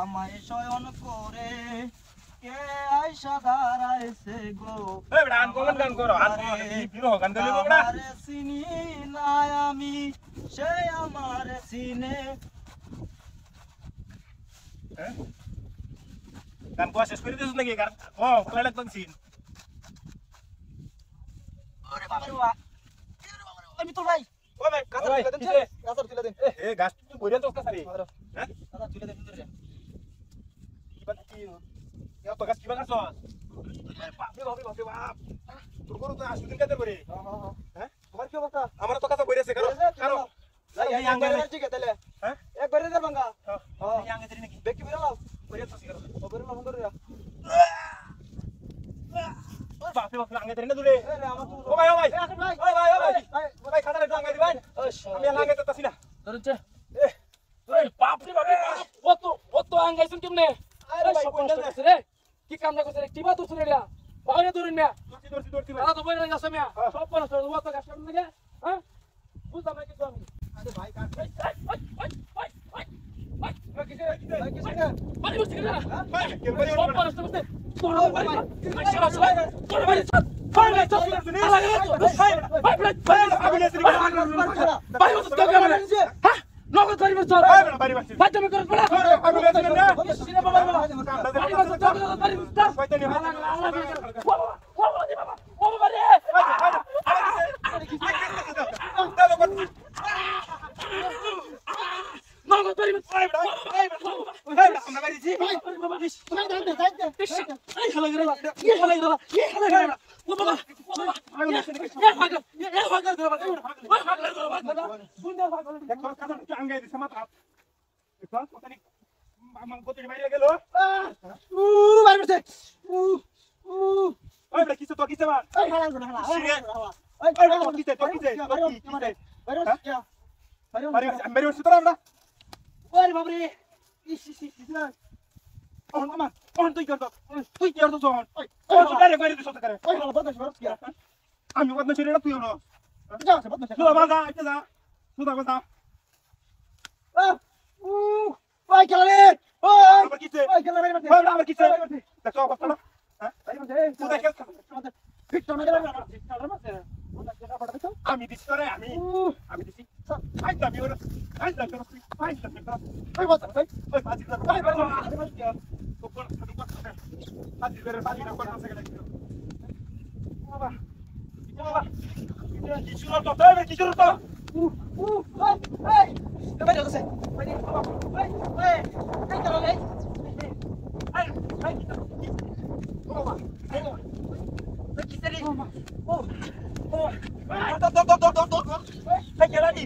আমায় শয়ন করে কে আইসা দাঁড়াইছে গো আমারে চিনি নাই আমি সে আমারে চিনে গান কোয়া শেষ করে দিস নাকি গান ও ভালো লাগতো সিন আরে বাবা রে বাবা আমি তো ভাই ও ভাই গাছ তুলে দেন এ গাছ তুই বইরা তো কাছারি হ্যাঁ গাছ তুলে দেন ধরে কি বাত কি ইয়া তো গাছ কি বাগাছ বাপ রে বাপ রে বাপ রে বাপ তোর গরু তো আসুদিন কাতে করে হ্যাঁ তোমার কি অবস্থা আমার তো কাছে বইরেছে কারণ এই আঙ্গারে ঠিক আছে তাহলে হ্যাঁ একবারে দে ভাঙা এই আঙ্গে ধরে নাকি দেখি বেরাও বইরে তো সিগারেট ও বেরাও বন্ধ রে ও বাপ রে বাপ আঙ্গে ধরে না দুলে আরে আমার তো ও ভাই ও ভাই ভাই ও ভাই ও ভাই ও ভাই খাতারে একটু আঙ্গে দিবেন আমি আঙ্গে তো তাসি না ধরছে এই বাপ রে বাপ কত আঙ্গাইছুন কেমনে আরে ভাই সব নষ্ট করছে রে কি কামনা করছে রে কিবা তো শুনে রে বাইরে ধরুন না দৌড়ছি ভাই তারা তো বাইরে গেছে মিয়া সব নষ্ট করে ওত গাছ কাটুন লাগে হ্যাঁ বুঝতাম না কিছু আমি আরে ভাই কাট বাড়ি বসে গেলা ভাই কেন বাড়ি সব নষ্ট করছে তোর বাড়ি তোর বাড়ি বাড়ি তো বাড়ি বসে কেমন হ্যাঁ নগদ বাড়ি বসে বাড়ি বাড়ি বাচ্চা মে করে পড়া আমি গেছি না সিনে বাবা বাড়ি বসে বাড়ি বসে কয়তানি ও বাবা রে নগদ বাড়ি বসে আমরা বাড়িছি আঙ্গে দিছে মাথা এখন কতনি আমার কতনি বাইরে গেল ভাই বসে ওই বড় কিছে তো কিছে বা এই হালা হালা ওই তো কিছে তো কিছে বাড়ি আমি বাড়ি বসে তো আমরা ওরে বাবা রে ইস না ওহন তুই করতো তুই কি করতো ওহন ওহন তো ডাইরেক্ট বাইরে দিছ করে ওই হালা বদমাশ বড় কি আমি বদনা ছেড়ে তুই হলো যা বদমাশ সুদা বাজা আইতে যা সুদা বাজা ওই খেলা রে আবার কিছে ওই খেলা রে ওই আবার কিছে দেখো অবস্থা না হ্যাঁ সুদা খেল ভিক্টর না গেল আমি দিছি করে আমি দিছি আই দাবি ওরা আই দাবি ওরা আই দাবি ওরা ওই বাজা ওই বাজি না ওই বাজা তো কোন বাজি করে বাজি না কোন আছে গেলে বাবা বাবা কি শুরু তো তাই কি শুরু তো এই ভাই যাচ্ছে ভাই এই এই খেলা রে আই আই বাবা কিসেরি ও দৌড় এই খেলা দি